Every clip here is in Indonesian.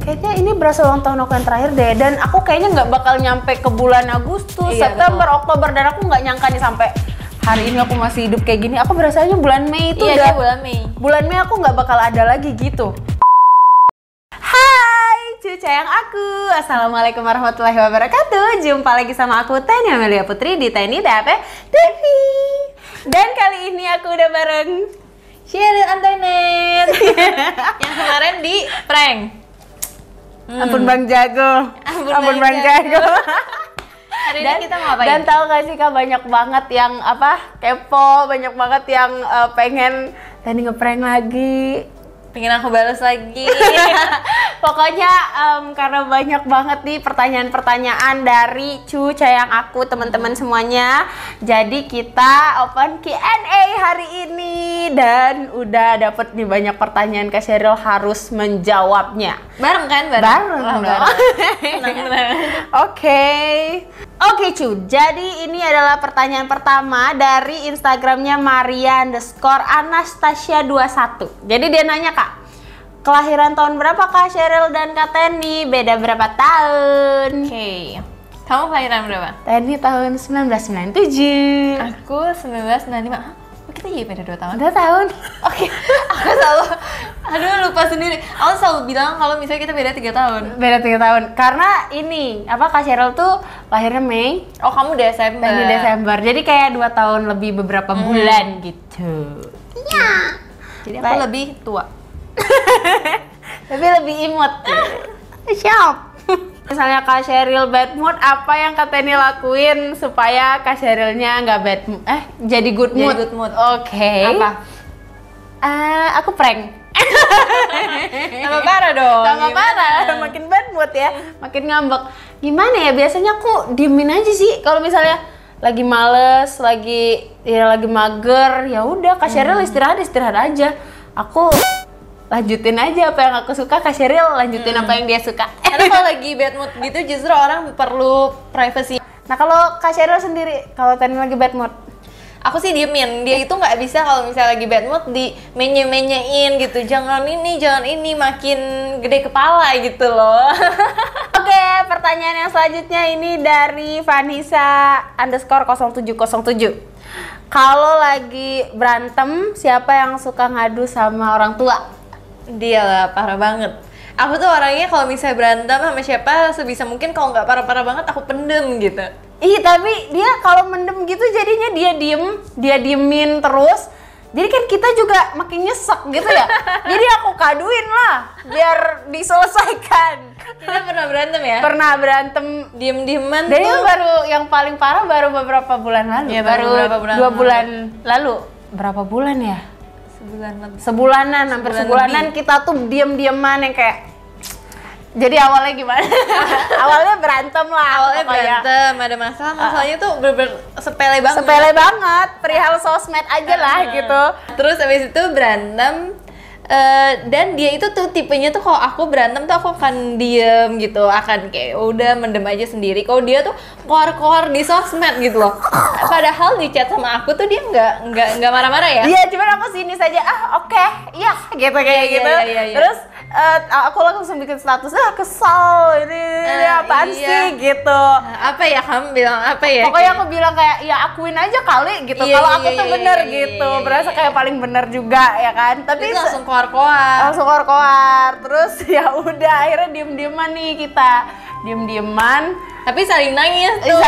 kayaknya ini berasa ulang tahun aku yang terakhir deh. Dan aku kayaknya nggak bakal nyampe ke bulan Agustus, September, betul. Oktober. Dan aku nggak nyangka nih sampai hari ini aku masih hidup kayak gini. Aku berasanya bulan Mei itu udah. Bulan Mei. Bulan Mei aku nggak bakal ada lagi gitu. Hai cucu yang aku, assalamualaikum warahmatullahi wabarakatuh. Jumpa lagi sama aku Teni Amelia Putri di Teni Dape TV. Dan kali ini aku udah bareng Sheryl Antoinette yang kemarin di prank. Ampun Bang Jago. Ampun Bang Jago. Hari ini kita mau ngapain? Dan tahu gak sih Kak, banyak banget yang kepo, banyak banget yang pengen Teni ngeprank lagi. Pengen aku balas lagi. Pokoknya karena banyak banget nih pertanyaan-pertanyaan dari cucu yang aku, teman-teman semuanya. Jadi kita open Q&A hari ini dan udah dapet nih banyak pertanyaan. Kak Sheryl harus menjawabnya. Bareng kan? Bareng. Oke cu, jadi ini adalah pertanyaan pertama dari Instagramnya Maria_Anastasia21. Jadi dia nanya, Kak, kelahiran tahun berapa Kak Sheryl dan Kak Teni? Beda berapa tahun? Oke. Kamu kelahiran berapa? Teni tahun 1997. Aku 1995. Oh, kita jadi beda 2 tahun? 2 tahun. Oke. Aku selalu, lupa sendiri. Aku selalu bilang kalau misalnya kita beda 3 tahun. Beda 3 tahun. Karena ini, Kak Sheryl tuh lahirnya Mei. Oh, kamu Desember. Teni Desember. Jadi kayak 2 tahun lebih beberapa bulan gitu. Iya. Jadi aku lebih tua. Tapi lebih imut. Siap. Misalnya Kak Sheryl bad mood, apa yang Kak Teni lakuin supaya Kak Sherylnya nggak bad mood? Jadi good mood. Jadi good mood. Oke. Apa? Aku prank. Tambah parah dong. Tambah parah, makin bad mood ya, makin ngambek. Gimana ya? Biasanya aku diemin aja sih. Kalau misalnya lagi males, lagi mager, ya udah Kak Sheryl istirahat aja. Aku lanjutin aja apa yang aku suka, Kak Sheryl lanjutin apa yang dia suka. Karena kalau lagi bad mood gitu justru orang perlu privacy. Nah kalau Kak Sheryl sendiri, kalau Teni lagi bad mood? Aku sih diemin, dia itu nggak bisa kalau misalnya lagi bad mood di menye-menyein gitu. Jangan ini, makin gede kepala gitu loh. Oke, pertanyaan yang selanjutnya ini dari Vanessa_0707. Kalau lagi berantem, siapa yang suka ngadu sama orang tua? Dia lah, parah banget. Aku tuh orangnya kalau misalnya berantem sama siapa sebisa mungkin kalau nggak parah-parah banget aku pendem gitu. Ih, tapi dia kalau mendem gitu jadinya dia diemin terus. Jadi kan kita juga makin nyesek gitu ya. Jadi aku kaduin lah biar diselesaikan. Kita pernah berantem ya? Pernah berantem diem-dieman. Dan itu baru yang paling parah baru beberapa bulan lalu. Ya, baru beberapa bulan 2 bulan lalu. Berapa bulan ya? Sebulanan, hampir sebulanan kita tuh diem-dieman yang kayak. Jadi awalnya gimana? Awalnya berantem lah. Awalnya berantem, ada masalahnya tuh bener-bener sepele banget. Sepele banget, perihal sosmed aja lah gitu. Terus habis itu berantem, dan dia itu tuh tipenya tuh kalau aku berantem tuh aku akan diem gitu, akan kayak udah mendem aja sendiri. Kalau dia tuh keluar di sosmed gitu loh. Padahal di chat sama aku tuh dia nggak marah-marah ya. Iya, cuman aku sini saja. Oke, iya gitu kayak gitu. Iya. Terus aku langsung bikin status, kesal ini apaan sih gitu. Apa ya kamu bilang apa ya? Pokoknya aku bilang kayak ya akuin aja kali gitu. Kalau aku tuh bener gitu, berasa kayak paling bener juga ya kan. Tapi itu langsung keluar. Terus ya udah akhirnya diem-dieman nih kita. Diem-dieman tapi saling nangis tuh.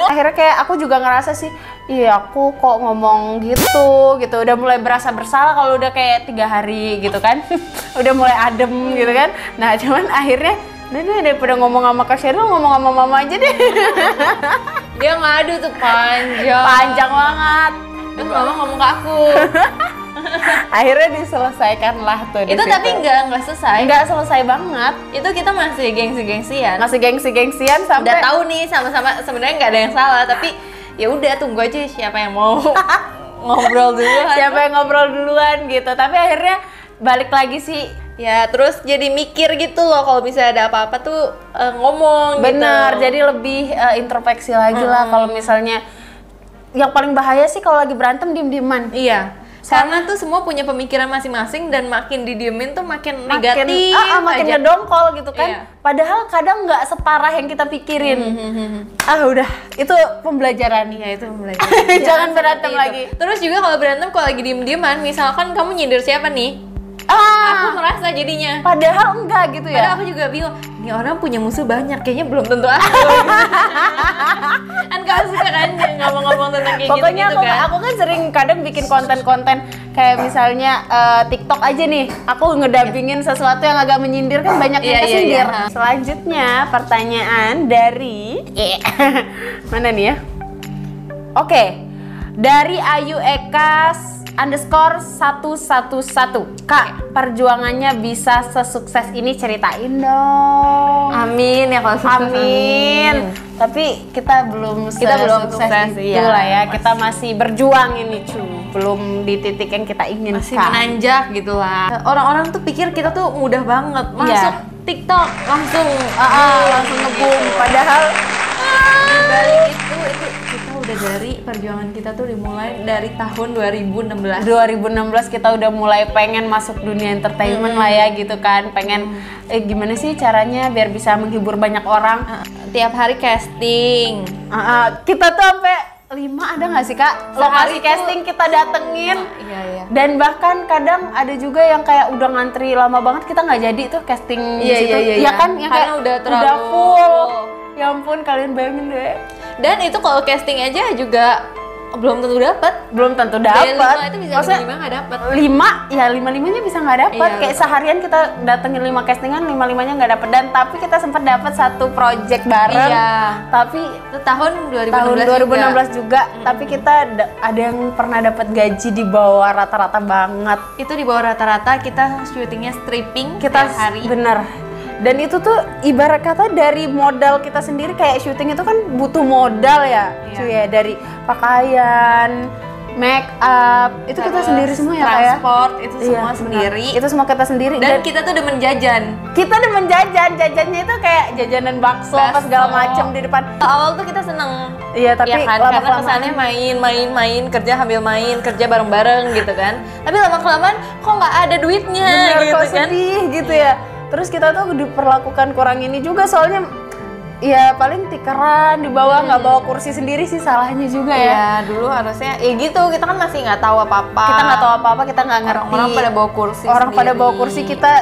Akhirnya kayak aku juga ngerasa sih, iya aku kok ngomong gitu udah mulai berasa bersalah kalau udah kayak 3 hari gitu kan. Udah mulai adem gitu kan. Nah cuman akhirnya daripada ngomong sama Kak Sheryl, ngomong sama mama aja deh. Dia ngadu tuh panjang banget. Terus mama ngomong ke aku. Akhirnya diselesaikan lah tuh. Itu tapi nggak selesai. Nggak selesai banget. Itu kita masih gengsi-gengsian. Sampai udah tahu nih sama-sama sebenarnya nggak ada yang salah, tapi ya udah tunggu aja siapa yang mau ngobrol duluan. Siapa yang ngobrol duluan gitu. Tapi akhirnya balik lagi sih. Ya terus jadi mikir gitu loh kalau misalnya ada apa-apa tuh ngomong. Bener, gitu. jadi lebih introspeksi lagi lah kalau misalnya. Yang paling bahaya sih kalau lagi berantem diem-dieman. Iya. Karena tuh semua punya pemikiran masing-masing dan makin didiemin tuh makin negatif makin aja. ngedongkol gitu kan. Iya. Padahal kadang nggak separah yang kita pikirin. Udah, itu pembelajaran nih. Ya itu pembelajaran. Jangan berantem seperti lagi. itu. Terus juga kalau berantem kalau lagi diem-dieman, misalkan kamu nyindir siapa nih? Aku merasa jadinya. Padahal enggak gitu ya. Padahal aku juga bingung, ini orang punya musuh banyak, kayaknya belum tentu aku. Kan kau suka kan ngomong-ngomong tentang kayak Pokoknya gitu kan. aku kan sering kadang bikin konten-konten kayak misalnya TikTok aja nih, aku ngedampingin sesuatu yang agak menyindir kan banyak yang kesindir. Selanjutnya pertanyaan dari mana nih ya? Oke, dari Ayu Eka _111. Kak, perjuangannya bisa sesukses ini, ceritain dong. Amin ya kalau sukses. Amin. Tapi kita belum sukses itu iya, lah ya. Kita masih berjuang ini belum di titik yang kita inginkan. Masih menanjak gitu lah. Orang-orang tuh pikir kita tuh mudah banget masuk TikTok langsung nge-boom. Padahal di balik itu kita udah dari perjuangan kita tuh dimulai dari tahun 2016 kita udah mulai pengen masuk dunia entertainment lah ya gitu kan. Pengen gimana sih caranya biar bisa menghibur banyak orang. Tiap hari casting. Kita tuh sampai 5 ada nggak sih Kak? Lokasi casting kita datengin. Iya. Dan bahkan kadang ada juga yang kayak udah ngantri lama banget, kita nggak jadi tuh casting di situ. Iya kan yang karena kayak udah full. Ya ampun, kalian bayangin deh. Dan itu kalau casting aja juga belum tentu dapat. Dari 5 itu bisa 5 nggak dapat. 5-5-nya bisa nggak dapat. Iya, Kayak seharian kita datengin 5 castingan, 5-5-nya nggak dapat. Dan tapi kita sempat dapat satu project bareng. Iya. Tapi Itu tahun 2016 juga. Tapi kita ada yang pernah dapat gaji di bawah rata-rata banget. Itu di bawah rata-rata. Kita syutingnya stripping Kita tiap hari. bener. Dan itu tuh ibarat kata dari modal kita sendiri, kayak syuting itu kan butuh modal ya, cuy ya, dari pakaian, make up, itu kita sendiri semua ya kayak transport itu semua sendiri. Itu semua kita sendiri. Dan kita tuh udah menjajan. Kita udah jajannya itu kayak jajanan bakso apa segala macam di depan. Awal tuh kita seneng. Iya, tapi ya kan? Karena kesannya main, kerja sambil main, kerja bareng-bareng gitu kan. Tapi lama-kelamaan kok nggak ada duitnya. Bener, gitu kok kan. sedih gitu ya. Terus kita tuh diperlakukan kurang ini juga, soalnya ya paling tikeran di bawah, nggak bawa kursi sendiri sih salahnya juga ya. Iya, dulu harusnya gitu, kita kan masih nggak tahu apa-apa. Kita nggak tahu apa-apa, kita nggak ngerti. Orang pada bawa kursi Orang pada sendiri. bawa kursi, kita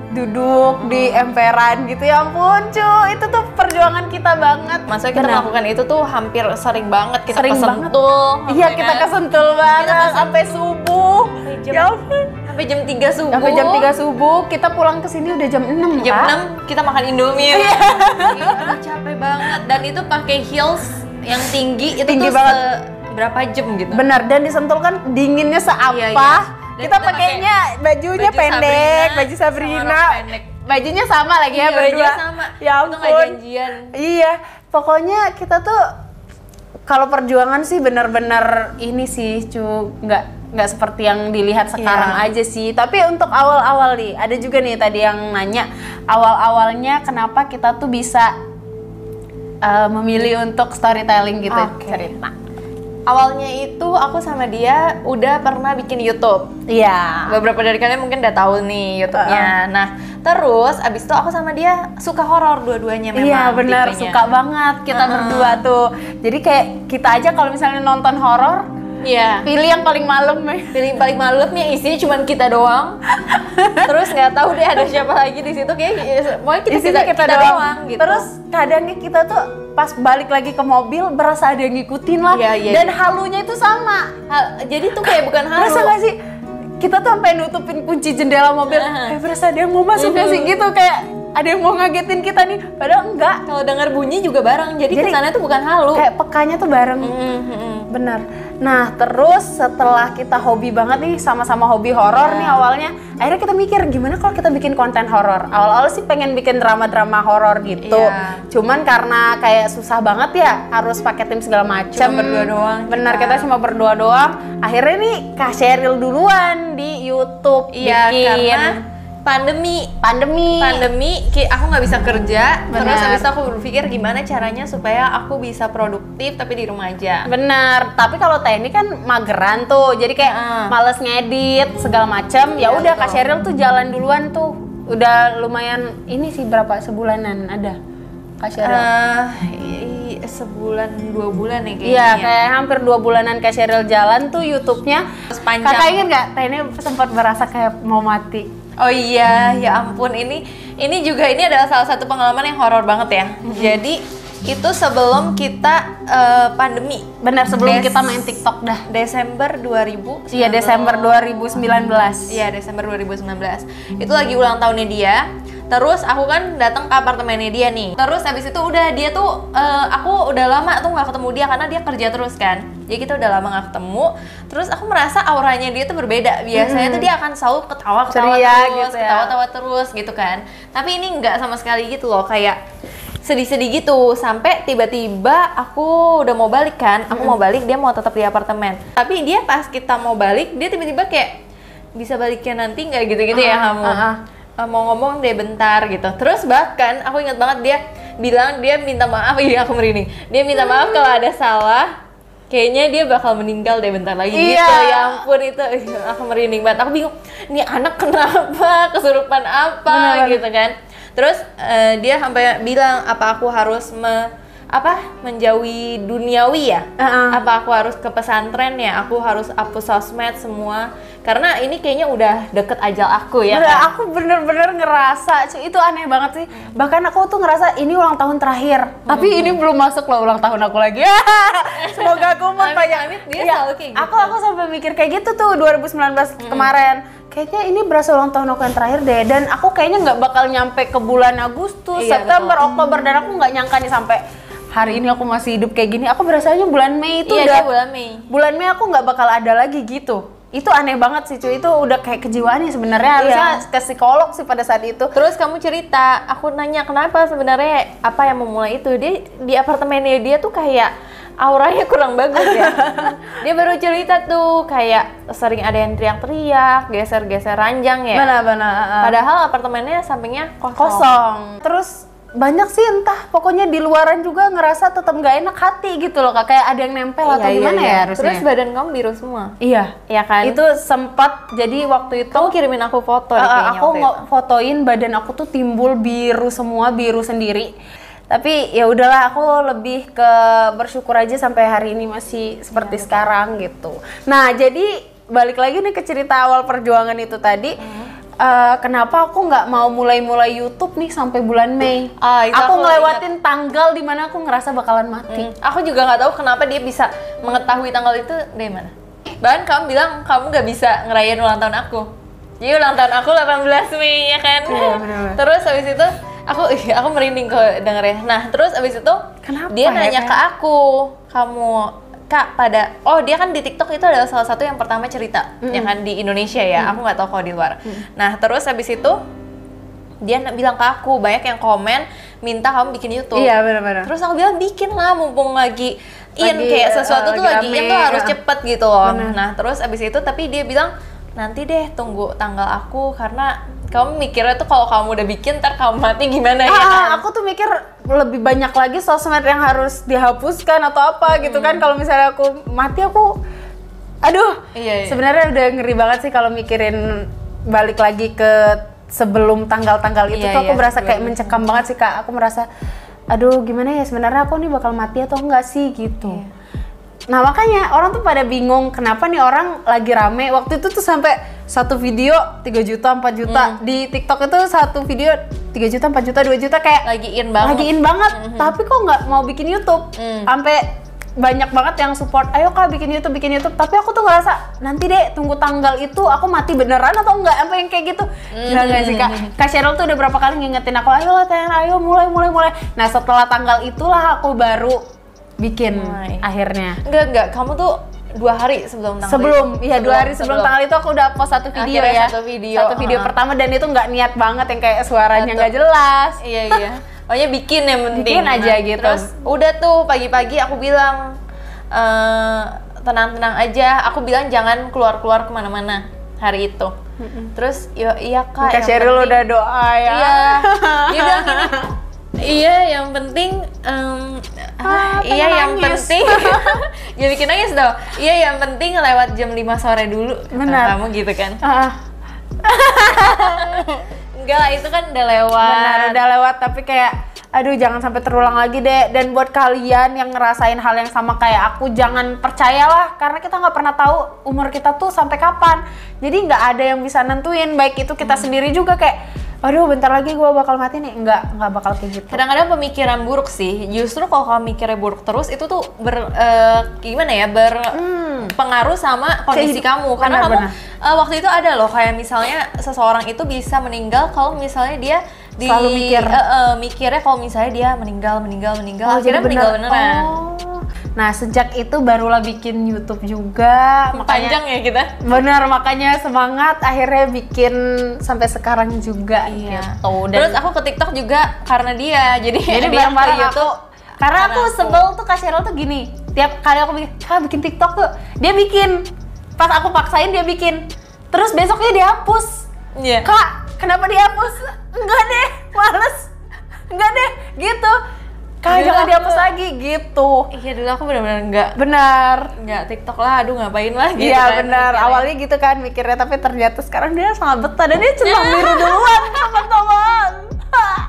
duduk di emperan gitu. Ya ampun cuy, itu tuh perjuangan kita banget. Maksudnya kita melakukan itu tuh hampir sering banget. Kita Sering kesentul. Iya, kita kesentul banget sampai subuh. Ya ampun. Sampai jam 3 subuh. Sampai jam 3 subuh, kita pulang ke sini udah jam 6. Jam 6 kita makan Indomie. Aduh, capek banget. Dan itu pakai heels yang tinggi, itu Tinggi tuh banget. berapa jam gitu. Benar, dan disentul kan dinginnya seapa. Iya. Kita pakainya bajunya baju pendek, Sabrina, baju Sabrina. sama pendek. Bajunya sama lagi ya, Iya, berdua. bajunya sama. Ya Itu ampun. nggak janjian. Iya, pokoknya kita tuh kalau perjuangan sih benar-benar ini sih, nggak seperti yang dilihat sekarang aja sih. Tapi untuk awal-awal nih, ada juga nih tadi yang nanya awal-awalnya kenapa kita tuh bisa memilih untuk storytelling gitu, cerita. Awalnya itu aku sama dia udah pernah bikin YouTube. Iya. Beberapa dari kalian mungkin udah tahu nih YouTube-nya. Nah, terus abis itu aku sama dia suka horor dua-duanya memang. Iya benar, suka banget kita berdua tuh. Jadi kayak kita aja kalau misalnya nonton horor, pilih yang paling malam. Pilih paling malam yang isinya cuma kita doang. Terus nggak tahu deh ada siapa lagi di situ, kayak pokoknya kita doang gitu. Terus kadangnya kita tuh pas balik lagi ke mobil berasa ada yang ngikutin lah. Dan halunya itu sama. Jadi tuh kayak bukan halu. Berasa nggak sih? Kita tuh sampai nutupin kunci jendela mobil. Kayak berasa ada yang mau masuk nggak sih gitu, kayak ada yang mau ngagetin kita nih. Padahal enggak. Kalau dengar bunyi juga bareng. Jadi kesannya tuh bukan halu. Kayak pekanya tuh bareng. Bener. Nah terus setelah kita hobi banget nih, sama-sama hobi horor nih awalnya, akhirnya kita mikir gimana kalau kita bikin konten horor. Awal-awal sih pengen bikin drama-drama horor gitu. Cuman karena kayak susah banget ya, harus pakai tim segala macam. Cuma berdua doang. Bener, kita cuma berdua doang. Akhirnya nih Kak Sheryl duluan di YouTube bikin. Karena pandemi, aku nggak bisa kerja. Bener. Terus habis itu aku berpikir gimana caranya supaya aku bisa produktif tapi di rumah aja. Bener, tapi kalau Teh kan mageran tuh, jadi kayak males ngedit segala macem. Ya udah Kak Sheryl tuh jalan duluan tuh, udah lumayan ini sih berapa sebulanan ada Kak Sheryl? Sebulan 2 bulan ya kayaknya. Iya, kayak hampir 2 bulanan Kak Sheryl jalan tuh YouTube-nya. Panjang. Kakak inget nggak? Teh sempat merasa kayak mau mati. Oh iya, ya ampun, ini adalah salah satu pengalaman yang horor banget ya. Jadi itu sebelum kita pandemi. Benar, sebelum kita main TikTok dah. Desember 2000. Iya, Desember 2019. Iya, Desember 2019. Itu lagi ulang tahunnya dia. Terus aku kan datang ke apartemennya dia nih. Terus habis itu udah dia tuh aku udah lama tuh nggak ketemu dia karena dia kerja terus kan. Jadi kita udah lama nggak ketemu. Terus aku merasa auranya dia tuh berbeda. Biasanya tuh dia akan selalu ketawa Ceria, terus, gitu ya. ketawa terus gitu kan. Tapi ini nggak sama sekali gitu loh, kayak sedih-sedih gitu. Sampai tiba-tiba aku udah mau balik kan. Aku mau balik, dia mau tetap di apartemen. Tapi dia pas kita mau balik, dia tiba-tiba kayak bisa baliknya nanti nggak gitu-gitu ya kamu. Mau ngomong deh bentar gitu. Terus bahkan aku ingat banget dia bilang dia minta maaf. Iya, aku merinding. Dia minta maaf kalau ada salah. Kayaknya dia bakal meninggal deh bentar lagi gitu. Ya ampun, itu aku merinding banget. Aku bingung, ini anak kenapa? Kesurupan apa? Bener. Gitu kan. Terus dia sampai bilang apa aku harus menjauhi duniawi ya? Apa aku harus ke pesantren ya? Aku harus hapus sosmed semua karena ini kayaknya udah deket ajal aku ya. Kan? Aku bener-bener ngerasa itu aneh banget sih. Bahkan aku tuh ngerasa ini ulang tahun terakhir. Tapi ini belum masuk loh ulang tahun aku lagi. Semoga aku umur panjang. Dia selalu kayak gitu. Aku sampai mikir kayak gitu tuh 2019 kemarin. Kayaknya ini berasa ulang tahun aku yang terakhir deh. Dan aku kayaknya nggak bakal nyampe ke bulan Agustus, September, Oktober. Dan aku nggak nyangka nih sampai hari ini aku masih hidup kayak gini. Aku berasanya bulan Mei itu udah bulan Mei. Bulan Mei aku nggak bakal ada lagi gitu. Itu aneh banget sih cuy. Itu udah kayak kejiwaannya sebenarnya. Harusnya ke psikolog sih pada saat itu. Terus kamu cerita, aku nanya kenapa sebenarnya apa yang memulai itu. Dia di apartemennya dia tuh kayak auranya kurang bagus ya. Dia baru cerita tuh kayak sering ada yang teriak-teriak, geser-geser ranjang ya. Benar-benar. Padahal apartemennya sampingnya kosong. Terus banyak sih entah pokoknya di luaran juga ngerasa tetap nggak enak hati gitu loh Kak. Kayak ada yang nempel atau gimana ya harusnya. Terus badan kamu biru semua. Iya kan? Itu sempat jadi waktu itu kamu kirimin aku foto kayaknya. Aku fotoin badan aku tuh timbul biru semua, biru sendiri. Tapi ya udahlah, aku lebih ke bersyukur aja sampai hari ini masih seperti sekarang gitu. Nah, jadi balik lagi nih ke cerita awal perjuangan itu tadi. Kenapa aku nggak mau mulai YouTube nih sampai bulan Mei? Aku ngelewatin tanggal dimana aku ngerasa bakalan mati. Aku juga nggak tahu kenapa dia bisa mengetahui tanggal itu dari mana. Bahkan kamu bilang kamu nggak bisa ngerayain ulang tahun aku. Jadi ulang tahun aku 18 Mei ya kan? Bener. Terus habis itu aku merinding kalau dengernya. Nah terus abis itu kenapa dia nanya ke aku, Kak dia kan di TikTok itu adalah salah satu yang pertama cerita, ya kan di Indonesia ya. Aku nggak tahu kalau di luar. Nah terus abis itu dia bilang ke aku, banyak yang komen minta kamu bikin YouTube. Iya benar-benar. Terus aku bilang bikin lah, mumpung lagi kayak sesuatu tuh lagi in tuh harus cepet gitu loh. Bener. Nah terus abis itu tapi dia bilang nanti deh tunggu tanggal aku karena kamu mikirnya tuh kalau kamu udah bikin ntar kamu mati gimana ya kan? Aku tuh mikir lebih banyak lagi sosmed yang harus dihapuskan atau apa gitu kan. Kalau misalnya aku mati sebenarnya udah ngeri banget sih kalau mikirin balik lagi ke sebelum tanggal-tanggal itu tuh aku berasa kayak mencekam banget sih Kak. Aku merasa gimana ya sebenarnya aku nih bakal mati atau enggak sih gitu. Nah makanya orang tuh pada bingung kenapa nih orang lagi rame. Waktu itu tuh sampai satu video 3 juta, 4 juta. Di TikTok itu satu video 3 juta, 4 juta, 2 juta kayak lagi in banget. Tapi kok nggak mau bikin YouTube? Sampai banyak banget yang support, ayo Kak bikin YouTube. Tapi aku tuh ngerasa nanti deh tunggu tanggal itu aku mati beneran atau enggak, apa yang kayak gitu. Enggak sih Kak. Kak Sheryl tuh udah berapa kali ngingetin aku, ayo mulai. Nah setelah tanggal itulah aku baru bikin akhirnya. Enggak, kamu tuh 2 hari sebelum tanggal itu. 2 hari sebelum tanggal itu aku udah post satu video ya. Satu video pertama dan itu nggak niat banget yang kayak suaranya nggak jelas. Iya. Pokoknya bikin yang penting. Bikin aja gitu. Terus udah tuh pagi-pagi aku bilang tenang-tenang aja. Aku bilang jangan keluar-keluar kemana-mana hari itu. Terus iya Kak, Kak yang Sheryl penting- udah doa ya. Iya, dia bilang gini, iya yang penting iya pengen yang nangis. penting ya bikin nangis dong. Iya yang penting lewat jam 5 sore dulu. Benar. Kamu gitu kan? Ah, Enggak lah, itu kan udah lewat. benar udah lewat, tapi kayak aduh jangan sampai terulang lagi deh. Dan buat kalian yang ngerasain hal yang sama kayak aku, jangan percayalah, karena kita nggak pernah tahu umur kita tuh sampai kapan. Jadi nggak ada yang bisa nentuin, baik itu kita sendiri juga kayak aduh bentar lagi gue bakal mati nih, nggak bakal kayak gitu. Kadang-kadang pemikiran buruk sih, justru kalau kamu mikirnya buruk terus itu tuh gimana ya, berpengaruh sama kondisi kamu. Karena kamu waktu itu ada loh kayak misalnya seseorang itu bisa meninggal kalau misalnya dia Selalu mikir. mikirnya kalau misalnya dia meninggal jadi akhirnya meninggal beneran. Oh. Nah sejak itu barulah bikin YouTube juga. Panjang ya kita. Benar, makanya semangat akhirnya bikin sampai sekarang juga gitu. Dan Terus aku ke TikTok juga karena dia. Jadi dia bareng-bareng ke YouTube. karena aku sebel tuh Kak Sheryl tuh gini, tiap kali aku bikin TikTok tuh dia bikin, pas aku paksain dia bikin, terus besoknya dihapus. Iya. Kak, kenapa dihapus? Enggak deh, males. Enggak deh, gitu. Kak, Dulu jangan aku- dihapus lagi gitu. Iya dulu aku benar-benar Benar. nggak TikTok lah, aduh ngapain lah gitu. Iya kan, benar, mikirnya. awalnya gitu kan mikirnya, tapi ternyata sekarang dia sangat betah dan dia centang biru duluan, teman-teman.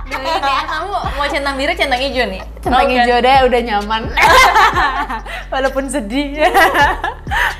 Duh, ini kamu mau centang biru centang hijau nih. Centang Oke. hijau deh, udah nyaman. Walaupun sedih.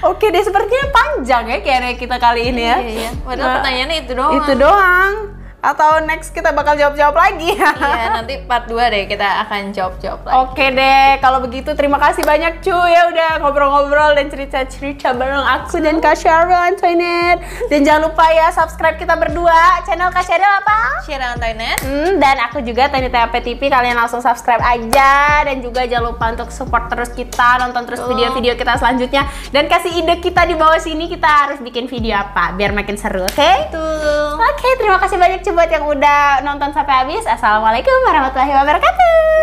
Oke deh, sepertinya panjang ya kayaknya kita kali ini ya. Iya. Padahal Nah, pertanyaannya itu doang. Itu doang. Atau next kita bakal jawab-jawab lagi. Iya, nanti part 2 deh kita akan jawab-jawab lagi. Oke deh, kalau begitu terima kasih banyak cuy ya udah ngobrol-ngobrol dan cerita-cerita bareng aku dan Kak Sheryl Antoinette. Dan jangan lupa ya subscribe kita berdua, channel Kak Sheryl apa? Share Antoinette. Dan aku juga Tani TAP TV, kalian langsung subscribe aja. Dan juga jangan lupa untuk support terus kita, nonton terus video-video kita selanjutnya. Dan kasih ide kita di bawah sini, kita harus bikin video apa biar makin seru, oke? Tuh. Oke, terima kasih banyak buat yang udah nonton sampai habis. Assalamualaikum warahmatullahi wabarakatuh.